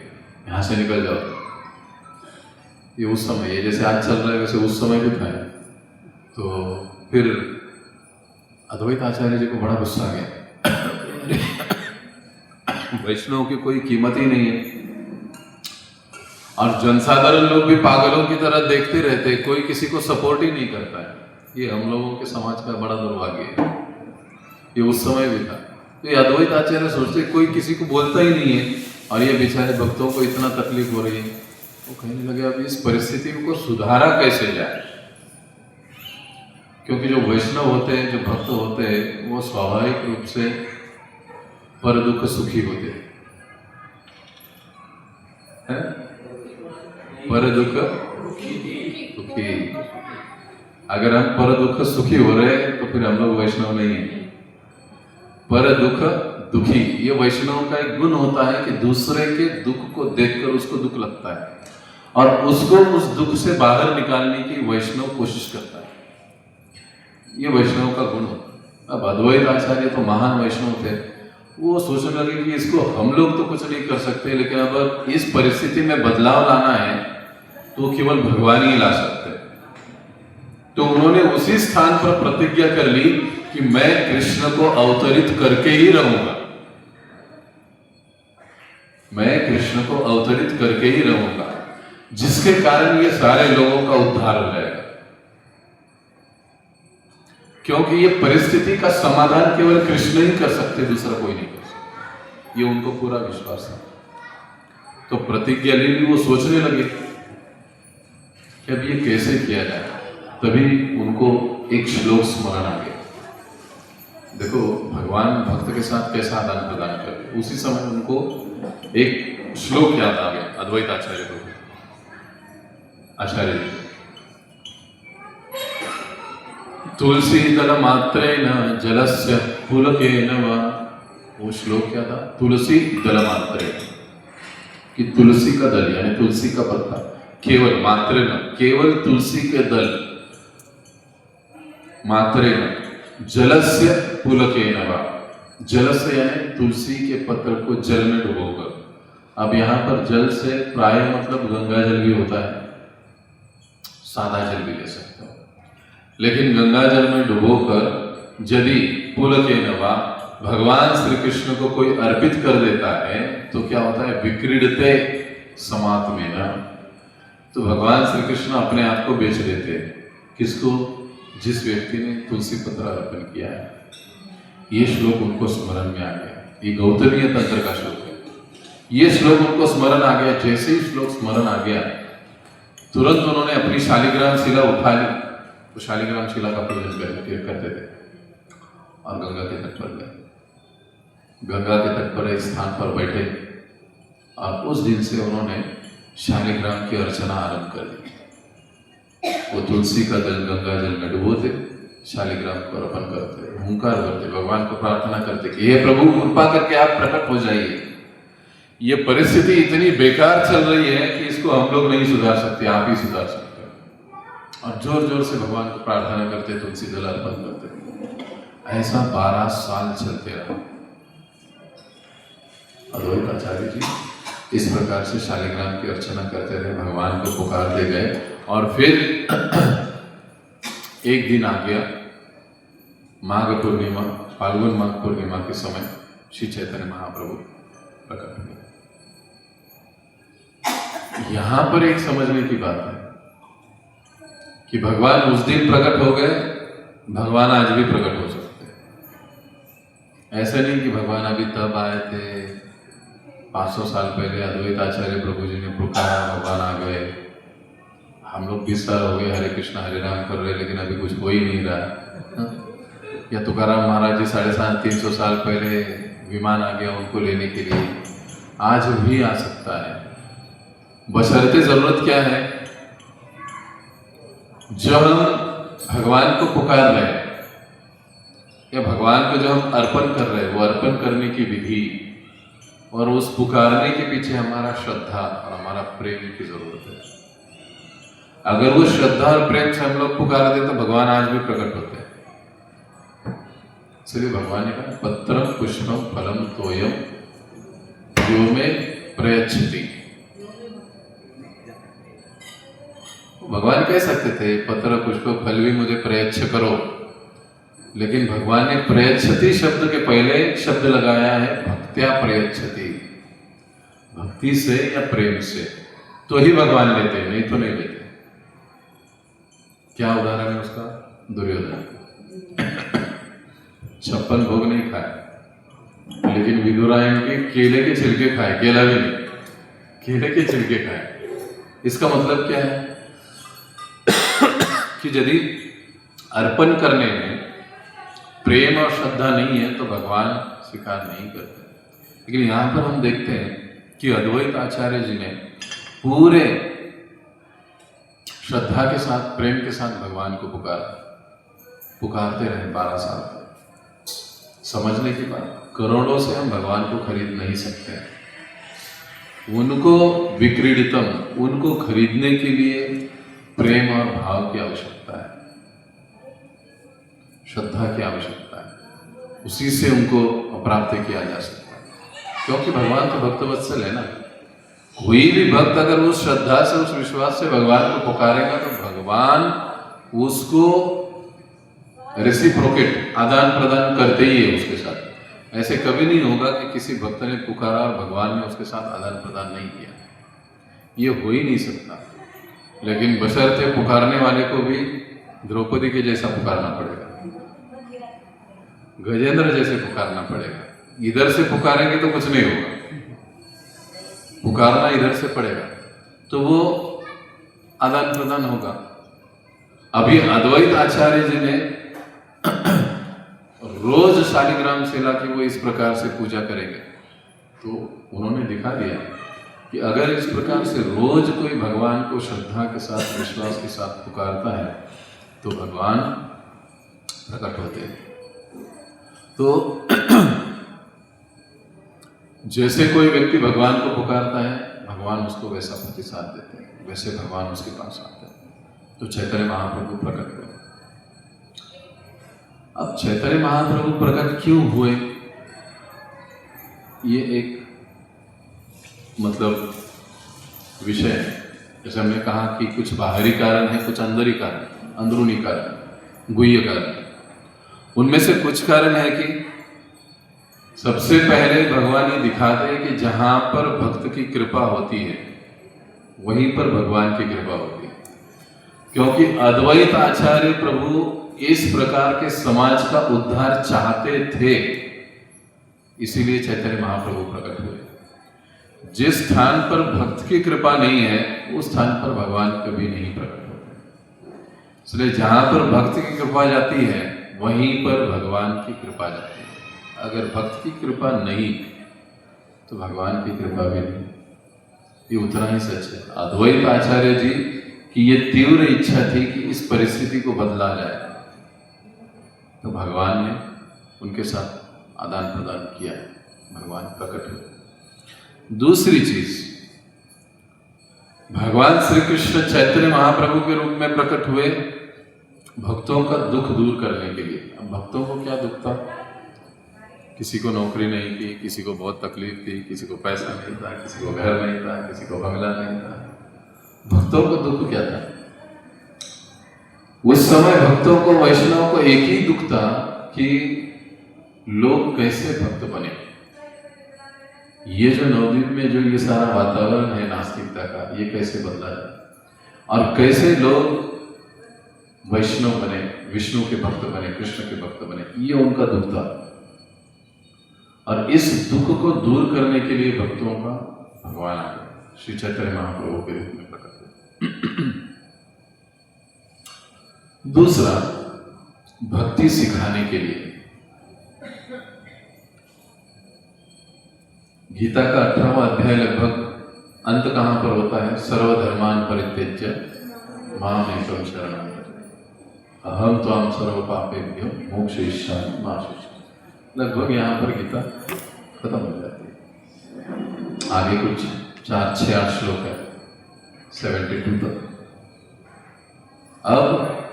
यहाँ से निकल जाओ। ये उस समय, ये जैसे आज चल रहा है वैसे उस समय भी था। तो फिर अद्वैत आचार्य जी को बड़ा गुस्सा आ गया, वैष्णव की कोई कीमत ही नहीं है और जनसाधारण लोग भी पागलों की तरह देखते रहते, कोई किसी को सपोर्ट ही नहीं करता है। ये हम लोगों के समाज का बड़ा दुर्भाग्य है। ये उस समय भी था। तो ये अद्वैत आचार्य सोचते कोई किसी को बोलता ही नहीं है और ये बेचारे भक्तों को इतना तकलीफ हो रही है। वो कहने लगे अब इस परिस्थिति को सुधारा कैसे जाए, क्योंकि जो वैष्णव होते हैं, जो भक्त होते हैं, वो स्वाभाविक रूप से पर दुख सुखी होते हैं। पर दुख सुखी, अगर हम पर दुख सुखी हो रहे हैं तो फिर हम लोग वैष्णव नहीं है। पर दुख दुखी, ये वैष्णव का एक गुण होता है कि दूसरे के दुख को देखकर उसको दुख लगता है और उसको उस दुख से बाहर निकालने की वैष्णव कोशिश करता है। ये वैष्णव का गुण होता है। अब अद्वैत आचार्य तो महान वैष्णव थे, वो सोचने लगे कि इसको हम लोग तो कुछ नहीं कर सकते, लेकिन अब इस परिस्थिति में बदलाव लाना है तो केवल भगवान ही ला सकते हैं। तो उन्होंने उसी स्थान पर प्रतिज्ञा कर ली कि मैं कृष्ण को अवतरित करके ही रहूंगा, मैं कृष्ण को अवतरित करके ही रहूंगा, जिसके कारण ये सारे लोगों का उद्धार हो जाएगा। क्योंकि ये परिस्थिति का समाधान केवल कृष्ण ही कर सकते, दूसरा कोई नहीं कर सकता। ये उनको पूरा विश्वास है। तो प्रतिज्ञा ले ली, वो सोचने लगे कि अब ये कैसे किया जाए। तभी उनको एक श्लोक स्मरण आ गया। देखो भगवान भक्त के साथ कैसा आदान प्रदान करते। उसी समय उनको एक श्लोक याद आ गया अद्वैत आचार्य को, आचार्य जी, तुलसी दल मात्रेण जलस्य पुलकेन वा। वो श्लोक क्या था? तुलसी दल मात्रेण, कि तुलसी का दल यानी तुलसी का पत्ता, केवल मात्रेण, केवल तुलसी के दल, मात्रेण जलस्य पुलकेन वा, जलस्य यानी तुलसी के पत्र को जल में डुबोकर। अब यहाँ पर जल से प्राय मतलब गंगा जल भी होता है, सादा जल भी ले सकते हो, लेकिन गंगा जल में डुबोकर यदि पुलकेन वा भगवान श्री कृष्ण को कोई अर्पित कर देता है तो क्या होता है? विक्रीडते समात्मेन, तो भगवान श्री कृष्ण अपने आप को बेच देते हैं। किसको? जिस व्यक्ति ने तुलसी पत्र अर्पण किया है। ये श्लोक उनको स्मरण में आ गया। ये गौतमीय तंत्र का श्लोक है। ये श्लोक उनको स्मरण आ गया। जैसे ही श्लोक स्मरण आ गया, तुरंत उन्होंने अपनी शालिग्राम शिला उठा ली। तो शालिग्राम शिला का पूजन करते थे और गंगा के तट पर गए। गंगा के तट पर एक स्थान पर बैठे और उस दिन से उन्होंने शालिग्राम की अर्चना आरंभ कर दी। वो तुलसी का जल, गंगा जल में डुबोते, शालिग्राम को अर्पण करते, हुंकार करते, भगवान को प्रार्थना करते कि हे प्रभु कृपा करके आप प्रकट हो जाइए। ये परिस्थिति इतनी बेकार चल रही है कि इसको हम लोग नहीं सुधार सकते, आप ही सुधार सकते हैं। और जोर जोर से भगवान को प्रार्थना करते, तुलसी जल अर्पण करते। ऐसा 12 साल चलते रहा। अद्वैत आचार्य जी इस प्रकार से शालिग्राम की अर्चना करते रहे, भगवान को पुकारते गए। और फिर एक दिन आ गया, माघ पूर्णिमा, फाल्गुन माघ पूर्णिमा के समय श्री चैतन्य महाप्रभु प्रकट हुए। यहां पर एक समझने की बात है कि भगवान उस दिन प्रकट हो गए, भगवान आज भी प्रकट हो सकते हैं। ऐसा नहीं कि भगवान अभी तब आए थे, 500 साल पहले अद्वैत आचार्य प्रभु जी ने पुकारा, भगवान आ गए। हम लोग 20 साल हो गए हरे कृष्णा हरे राम कर रहे, लेकिन अभी कुछ हो ही नहीं रहा। या तुकाराम महाराज जी 350 साल पहले विमान आ गया उनको लेने के लिए, आज भी आ सकता है। बशर्ते जरूरत क्या है, जब हम भगवान को पुकार रहे हैं या भगवान को जो हम अर्पण कर रहे हैं, वो अर्पण करने की विधि और उस पुकारने के पीछे हमारा श्रद्धा और हमारा प्रेम की जरूरत है। अगर वो श्रद्धा और प्रेम से हम लोग पुकार दे तो भगवान आज भी प्रकट होते हैं। इसलिए भगवान ने कहा पत्रम पुष्पम फलम तोयम यो में प्रयच्छति। भगवान कह सकते थे पत्र पुष्प फल भी मुझे प्रयच्छ करो, लेकिन भगवान ने प्रयच्छति शब्द के पहले शब्द लगाया है भक्त्या प्रयच्छति। भक्ति से या प्रेम से तो ही भगवान लेते, नहीं तो नहीं लेते। क्या उदाहरण है उसका? दुर्योधन 56 भोग नहीं खाए, लेकिन विदुरायण के केले के छिलके खाए, केला भी नहीं, केले के छिलके खाए। इसका मतलब क्या है कि यदि अर्पण करने में प्रेम और श्रद्धा नहीं है तो भगवान स्वीकार नहीं करते। लेकिन यहां पर हम देखते हैं कि अद्वैत आचार्य जी ने पूरे श्रद्धा के साथ, प्रेम के साथ भगवान को पुकारते रहे 12 साल तक। समझने की बात, करोड़ों से हम भगवान को खरीद नहीं सकते। उनको विक्रीडितम, उनको खरीदने के लिए प्रेम और भाव की आवश्यकता है, श्रद्धा की आवश्यकता है। उसी से उनको प्राप्त किया जा सकता है, क्योंकि भगवान तो भक्तवत्सल है ना। कोई भी भक्त अगर उस श्रद्धा से, उस विश्वास से भगवान को पुकारेगा तो भगवान उसको रेसिप्रोकेट, आदान प्रदान करते ही है उसके साथ। ऐसे कभी नहीं होगा कि किसी भक्त ने पुकारा और भगवान ने उसके साथ आदान प्रदान नहीं किया, ये हो ही नहीं सकता। लेकिन बशर्ते पुकारने वाले को भी द्रौपदी के जैसा पुकारना पड़ेगा, गजेंद्र जैसे पुकारना पड़ेगा। इधर से पुकारेंगे तो कुछ नहीं होगा, पुकारना इधर से पड़ेगा तो वो आदान प्रदान होगा। अभी अद्वैत आचार्य जी ने रोज शालिग्राम शिला की वो इस प्रकार से पूजा करेंगे, तो उन्होंने दिखा दिया कि अगर इस प्रकार से रोज कोई भगवान को श्रद्धा के साथ, विश्वास के साथ पुकारता है तो भगवान प्रकट होते हैं। तो जैसे कोई व्यक्ति भगवान को पुकारता है, भगवान उसको वैसा प्रतिसाद देते हैं, वैसे भगवान उसके पास आते हैं। तो चैतन्य महाप्रभु प्रकट हुए। अब चैतन्य महाप्रभु प्रकट क्यों हुए, ये एक मतलब विषय है। जैसे हमने कहा कि कुछ बाहरी कारण है, कुछ अंदरी कारण, अंदरूनी कारण, गुह्य कारण। उनमें से कुछ कारण है कि सबसे पहले भगवान ये दिखाते हैं कि जहां पर भक्त की कृपा होती है वहीं पर भगवान की कृपा होती है। क्योंकि अद्वैत आचार्य प्रभु इस प्रकार के समाज का उद्धार चाहते थे, इसीलिए चैतन्य महाप्रभु प्रकट हुए। जिस स्थान पर भक्त की कृपा नहीं है उस स्थान पर भगवान कभी नहीं प्रकट होते। इसलिए जहां पर भक्त की कृपा जाती है वहीं पर भगवान की कृपा जाती है। अगर भक्त की कृपा नहीं तो भगवान की कृपा भी नहीं। ये उतना ही सच है। अद्वैत आचार्य जी की ये तीव्र इच्छा थी कि इस परिस्थिति को बदला जाए, तो भगवान ने उनके साथ आदान प्रदान किया, भगवान प्रकट हुए। दूसरी चीज, भगवान श्री कृष्ण चैतन्य महाप्रभु के रूप में प्रकट हुए भक्तों का दुख दूर करने के लिए। अब भक्तों को क्या दुख था? किसी को नौकरी नहीं थी, किसी को बहुत तकलीफ थी, किसी को पैसा नहीं था, किसी को घर नहीं था, किसी को बंगला नहीं था। भक्तों को दुख क्या था? उस समय भक्तों को, वैष्णव को एक ही दुख था कि लोग कैसे भक्त बने। ये जो नवद्वीप में जो ये सारा वातावरण है नास्तिकता का, ये कैसे बदला जाए और कैसे लोग वैष्णव बने, विष्णु के भक्त बने, कृष्ण के भक्त बने, ये उनका दुख था। और इस दुख को दूर करने के लिए भक्तों का भगवान आ गए, श्री चैतन्य महाप्रभु के रूप में प्रकट हुए। दूसरा, भक्ति सिखाने के लिए। गीता का 18वां अध्याय लगभग अंत कहां पर होता है? सर्वधर्मान परित्यज्य माम एकम शरणं व्रज अहम त्वां सर्व पापेभ्यो मोक्षयिष्यामि मा शुचि। लगभग यहाँ पर गीता खत्म हो जाती है। आगे कुछ 4-6-8 श्लोक है, 72 तक। अब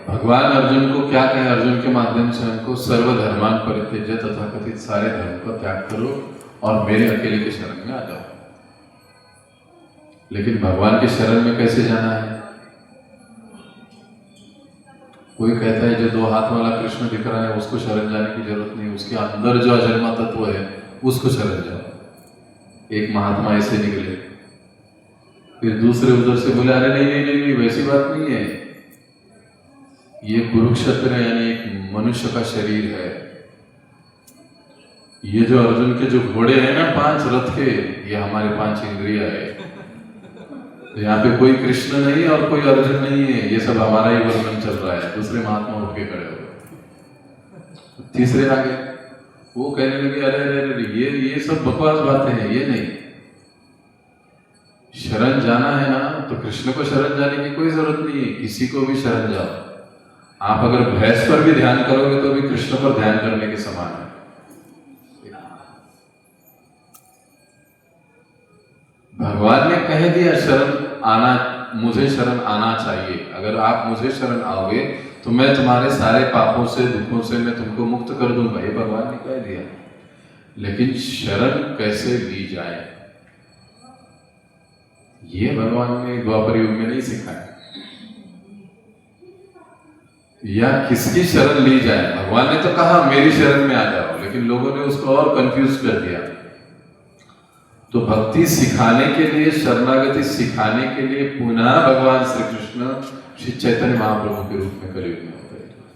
भगवान अर्जुन को क्या कहे? अर्जुन के माध्यम से उनको सर्वधर्मान परित्यज्य, तथा कथित सारे धर्म को त्याग करो और मेरे अकेले के शरण में आ जाओ। लेकिन भगवान के शरण में कैसे जाना है? कोई कहता है जो 2 हाथ वाला कृष्ण दिख रहा है उसको शरण जाने की जरूरत नहीं, उसके अंदर जो अजन्मा तत्व है उसको शरण जाओ। एक महात्मा ऐसे निकले, फिर दूसरे उधर से बोले अरे नहीं नहीं नहीं नहीं, वैसी बात नहीं है, ये कुरुक्षेत्र यानी एक मनुष्य का शरीर है। ये जो अर्जुन के जो घोड़े हैं ना 5 रथ के, ये हमारे 5 इंद्रिया है। तो यहाँ पे कोई कृष्ण नहीं है और कोई अर्जुन नहीं है, ये सब हमारा ही वर्णन चल रहा है। दूसरे महात्मा उठ के खड़े हो गए। तीसरे आ गए, वो कहने लगे अरे अरे अरे ये सब बकवास बातें हैं, ये नहीं। शरण जाना है ना तो कृष्ण को शरण जाने की कोई जरूरत नहीं है, किसी को भी शरण जाओ। आप अगर भैंस पर भी ध्यान करोगे तो भी कृष्ण पर ध्यान करने के समान है। भगवान ने कह दिया शरण आना, मुझे शरण आना चाहिए। अगर आप मुझे शरण आओगे तो मैं तुम्हारे सारे पापों से, दुखों से मैं तुमको मुक्त कर दूंगा, ये भगवान ने कह दिया। लेकिन शरण कैसे ली जाए ये भगवान ने द्वापर युग में नहीं सिखाया। या किसकी शरण ली जाए? भगवान ने तो कहा मेरी शरण में आ जाओ, लेकिन लोगों ने उसको और कंफ्यूज कर दिया। तो भक्ति सिखाने के लिए, शरणागति सिखाने के लिए पुनः भगवान श्री कृष्ण श्री चैतन्य महाप्रभु के रूप में कलयुग में अवतरित हुए।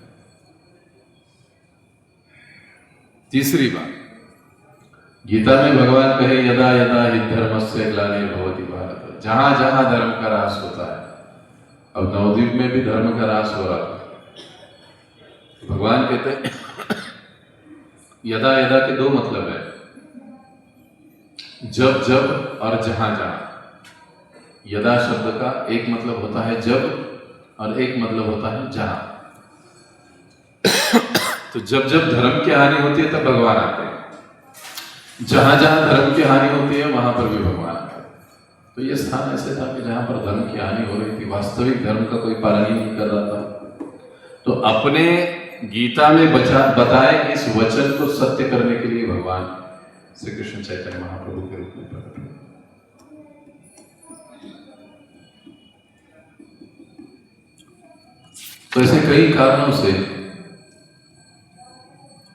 तीसरी बात, गीता में भगवान कहे यदा यदा हि धर्मस्य ग्लानिर्भवति भारत, जहां जहां धर्म का ह्रास होता है। अब नवद्वीप में भी धर्म का ह्रास हो रहा था। भगवान कहते हैं यदा यदा के 2 मतलब है, जब जब और जहां जहां। यदा शब्द का एक मतलब होता है जब और एक मतलब होता है जहां। तो जब जब धर्म की हानि होती है तब भगवान आते हैं, जहां जहां धर्म की हानि होती है वहां पर भी भगवान आते हैं। तो ये स्थान ऐसे था कि जहां पर धर्म की हानि हो रही थी, वास्तविक धर्म का कोई पालन ही नहीं कर रहा था, तो अपने गीता में बताए इस वचन को सत्य करने के लिए भगवान श्री कृष्ण चैतन्य महाप्रभु के रूप में प्रकट हुए। तो ऐसे कई कारणों से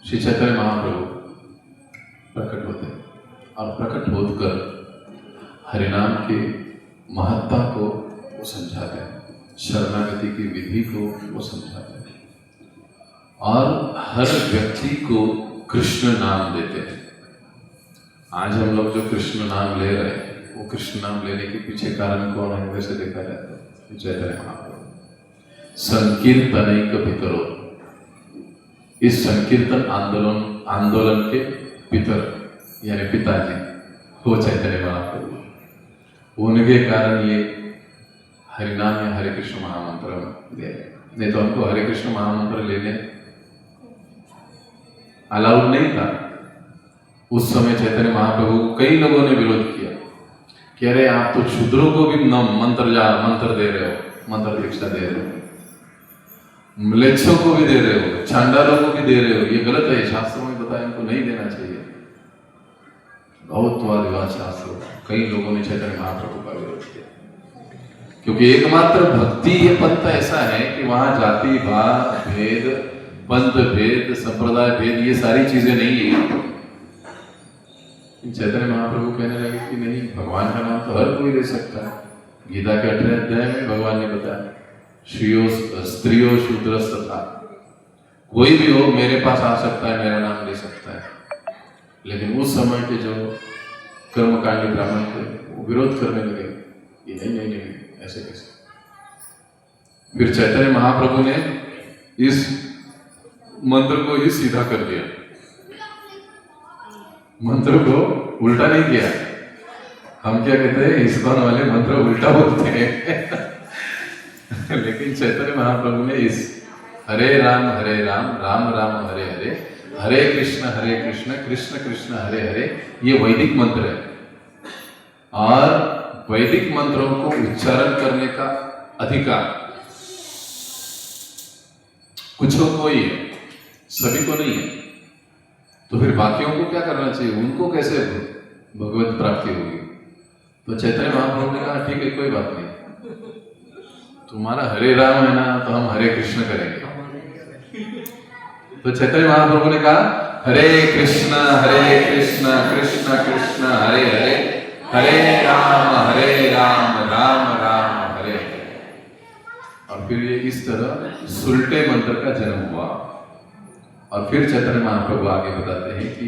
श्री चैतन्य महाप्रभु प्रकट होते और प्रकट होकर हरिनाम के महत्ता को वो समझाते हैं, शरणागति की विधि को वो समझाते हैं और हर व्यक्ति को कृष्ण नाम देते हैं। आज हम लोग जो कृष्ण नाम ले रहे हैं, वो कृष्ण नाम लेने के पीछे कारण कौन है? वैसे देखा जाता है चैतन्य महाप्रभु संकीर्तनैक पितरो, इस संकीर्तन आंदोलन के पितर यानी पिताजी हो चैतन्य महाप्रभु। उनके कारण ये हरिनाम या हरे कृष्ण महामंत्र ले, नहीं तो हमको हरे कृष्ण महामंत्र लेने अलाउड नहीं था। उस समय चैतन्य महाप्रभु को कई लोगों ने विरोध किया कि अरे आप तो शूद्रों को भी मंत्र दे रहे हो, मंत्र दीक्षा दे रहे हो, म्लेच्छों को भी दे रहे हो, चांडालों को भी दे रहे हो, ये गलत है, शास्त्रों में बताया इनको नहीं देना चाहिए। बहुत वाद विवाद शास्त्र, कई लोगों ने चैतन्य महाप्रभु का विरोध किया, क्योंकि एकमात्र भक्ति ये पंथ ऐसा है कि वहां जाति भाव भेद, पंथ भेद, संप्रदाय भेद, ये सारी चीजें नहीं है। चैतन्य महाप्रभु कहने लगे कि नहीं, भगवान का नाम तो हर कोई ले सकता है। गीता के 18 अध्याय में भगवान ने बताया स्त्रियों शूद्र तथा कोई भी हो मेरे पास आ सकता है, मेरा नाम ले सकता है। लेकिन उस समय के जो कर्मकांडी ब्राह्मण थे वो विरोध करने लगे, ये नहीं नहीं नहीं ऐसे कैसे। फिर चैतन्य महाप्रभु ने इस मंत्र को ही सीधा कर दिया, मंत्र को उल्टा नहीं किया। हम क्या कहते हैं, इस्कॉन वाले मंत्र उल्टा बोलते हैं लेकिन चैतन्य महाप्रभु ने इस हरे राम राम राम हरे हरे, हरे कृष्ण कृष्ण कृष्ण हरे हरे, ये वैदिक मंत्र है और वैदिक मंत्रों को उच्चारण करने का अधिकार कुछ को ही है, सभी को नहीं है। तो फिर बाकियों को क्या करना चाहिए, उनको कैसे भगवत प्राप्ति होगी? तो चैतन्य महाप्रभु ने कहा ठीक है, कोई बात नहीं, तुम्हारा हरे राम है ना, तो हम हरे कृष्ण करेंगे। तो चैतन्य महाप्रभु ने कहा हरे कृष्ण कृष्ण कृष्ण हरे हरे, हरे राम राम राम हरे हरे। और फिर ये इस तरह सुलटे मंत्र का जन्म हुआ। और फिर चैतन्य महाप्रभु आगे बताते हैं कि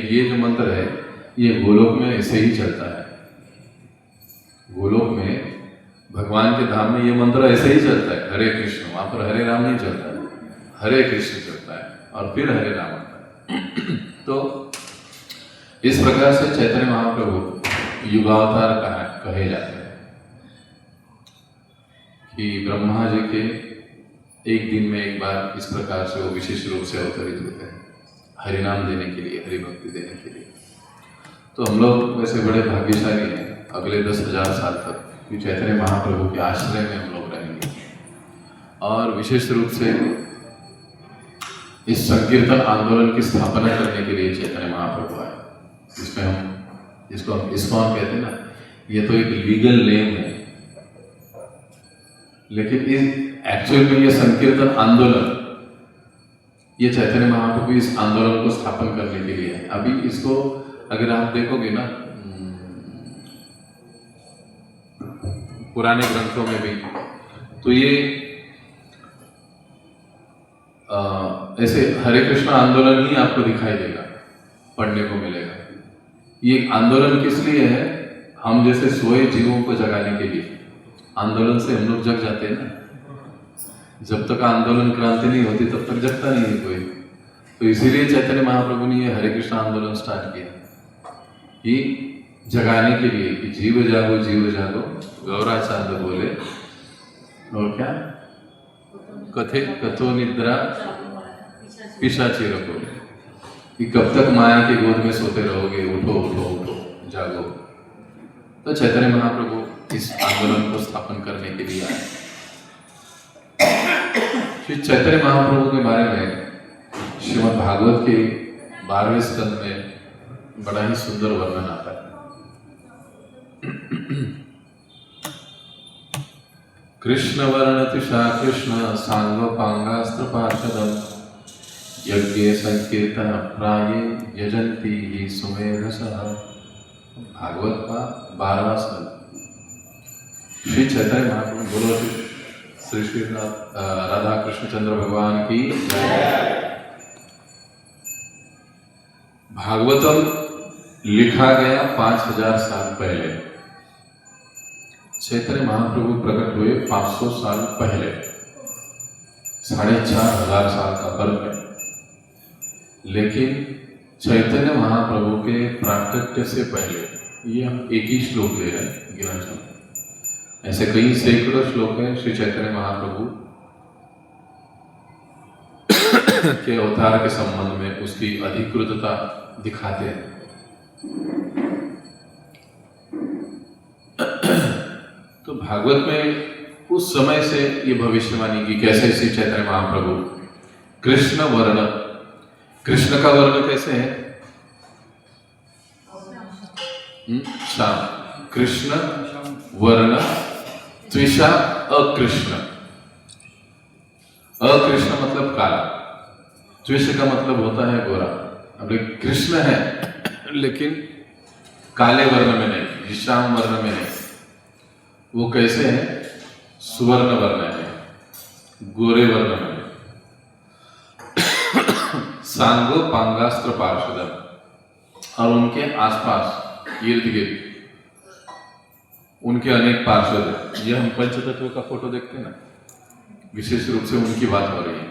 ये जो मंत्र है ये गोलोक में ऐसे ही चलता है। गोलोक में भगवान के धाम में ये मंत्र ऐसे ही चलता है, हरे कृष्ण। वहां पर हरे राम नहीं चलता है, हरे कृष्ण चलता है और फिर हरे राम होता है। तो इस प्रकार से चैतन्य महाप्रभु युगावतार कहे जाते हैं कि ब्रह्मा जी के एक दिन में एक बार इस प्रकार से वो विशेष रूप से अवतरित होते हैं हरिनाम देने के लिए, हरि भक्ति देने के लिए। तो हम लोग वैसे बड़े भाग्यशाली हैं, अगले 10,000 साल तक चैतन्य महाप्रभु के आश्रय में हम लोग रहेंगे। और विशेष रूप से इस संकीर्तन आंदोलन की स्थापना करने के लिए चैतन्य महाप्रभु आए, जिसमें जिसको हम इस्कॉन कहते हैं ना, ये तो एक लीगल नेम है, लेकिन इस एक्चुअल में ये संकीर्तन आंदोलन, ये चैतन्य महाप्रभु इस आंदोलन को स्थापन करने के लिए है। अभी इसको अगर आप देखोगे ना पुराने ग्रंथों में भी, तो ये ऐसे हरे कृष्ण आंदोलन ही आपको दिखाई देगा, पढ़ने को मिलेगा। ये आंदोलन किस लिए है? हम जैसे सोए जीवों को जगाने के लिए। आंदोलन से हम लोग जग जाते हैं ना, जब तक आंदोलन क्रांति नहीं होती तब तक जगता नहीं है कोई। तो इसीलिए चैतन्य महाप्रभु ने ये हरे कृष्ण आंदोलन स्टार्ट किया कि जगाने के लिए कि जीव जागो गौराचार्य बोले, और क्या कथो निद्रा पिशाची रखो, कि कब तक माया की गोद में सोते रहोगे, उठो उठो उठो जागो। तो चैतन्य महाप्रभु इस आंदोलन को स्थापन करने के लिए आए। श्री चैतन्य महाप्रभु के बारे में श्रीमद् भागवत के 12वें स्कंद में बड़ा ही सुंदर वर्णन आता है। कृष्ण वर्णतिषा कृष्ण सांगोपांगास्त्र पार्षदम यज्ञ संकीर्तन प्राये यजंती ही सुमेधसः। भागवत का 12वां स्कंद। श्री चैतन्य महाप्रभु, बोलो श्री राधा कृष्णचंद्र भगवान की जय। भागवतम लिखा गया 5000 साल पहले, चैतन्य महाप्रभु प्रकट हुए 500 साल पहले, 4500 साल का फर्क है। लेकिन चैतन्य महाप्रभु के प्राकट्य से पहले ये हम एक ही श्लोक ले रहे हैं, गिना चलो। ऐसे कई सैकड़ों श्लोक हैं श्री चैतन्य महाप्रभु के अवतार के संबंध में, उसकी अधिकृतता दिखाते हैं। तो भागवत में उस समय से ये भविष्यवाणी की कैसे श्री चैतन्य महाप्रभु कृष्ण वर्ण, कृष्ण का वर्ण कैसे है? श्याम। कृष्ण वर्ण त्विषा अकृष्ण। अकृष्ण मतलब काला, त्विष का मतलब होता है गोरा। अब कृष्ण है लेकिन काले वर्ण में नहीं, श्याम वर्ण में नहीं। वो कैसे है? सुवर्ण वर्ण है, गोरे वर्ण में। सांगो पांगास्त्र पार्षदम, और उनके आसपास इर्द गिर्द उनके अनेक पार्षद हैं। ये हम पंचतत्व का फोटो देखते हैं ना, विशेष रूप से उनकी बात हो रही है।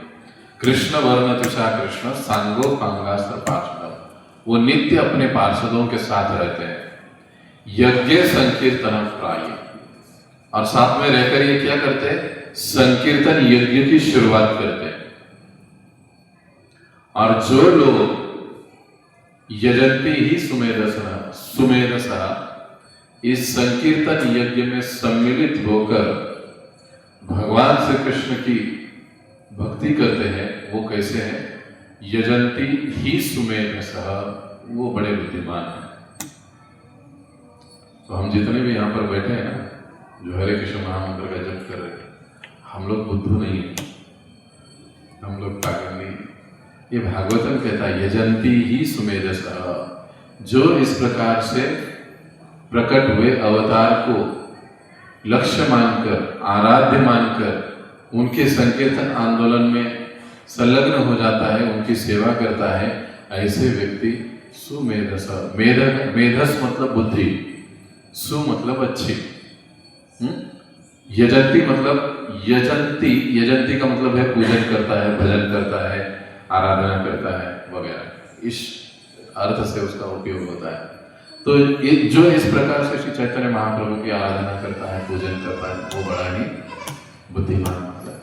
कृष्ण वर्ण तुषा कृष्ण सांगो पांगास्त्र पार्षदम, वो नित्य अपने पार्षदों के साथ रहते हैं। यज्ञ संकीर्तन प्राय, और साथ में रहकर ये क्या करते हैं? संकीर्तन यज्ञ की शुरुआत करते हैं। और जो लोग यजंती ही सुमेधसः इस संकीर्तन यज्ञ में सम्मिलित होकर भगवान श्री कृष्ण की भक्ति करते हैं, वो कैसे हैं? यजंती ही सुमेधसः, वो बड़े बुद्धिमान हैं। तो हम जितने भी यहाँ पर बैठे हैं ना, जो हरे कृष्ण महामंत्र का जप कर रहे हैं, हम लोग बुद्धू नहीं है, हम लोग पागल नहीं। ये भागवतम कहता है यजंती ही सुमेधसः, जो इस प्रकार से प्रकट हुए अवतार को लक्ष्य मानकर, आराध्य मानकर उनके संकीर्तन आंदोलन में संलग्न हो जाता है, उनकी सेवा करता है, ऐसे व्यक्ति सुमेधस। मेधस मतलब बुद्धि, सु मतलब अच्छी। यजंती मतलब यजंती का मतलब है पूजन करता है, भजन करता है, आराधना करता है वगैरह, इस अर्थ से उसका उपयोग होता है। तो जो इस प्रकार से श्री चैतन्य महाप्रभु की आराधना करता है, पूजन करता है, वो बड़ा ही बुद्धिमान होता है।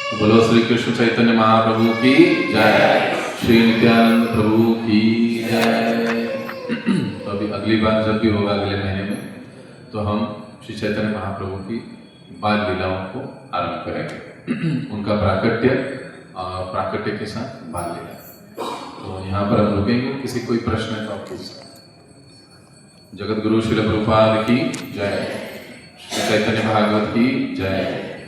तो बोलो श्री कृष्ण चैतन्य महाप्रभु की जय, श्री नित्यानंद प्रभु की जय। तो अभी अगली बार जब भी होगा अगले महीने में, तो हम श्री चैतन्य महाप्रभु की बाल लीलाओं को आरंभ करेंगे। उनका प्राकट्य के साथ बाल लीला। तो यहाँ पर हम रुकेंगे, किसी कोई प्रश्न है तो आप पूछ सकते। जगत गुरु श्रील प्रभुपाद की जय, श्री चैतन्य भागवत की जय।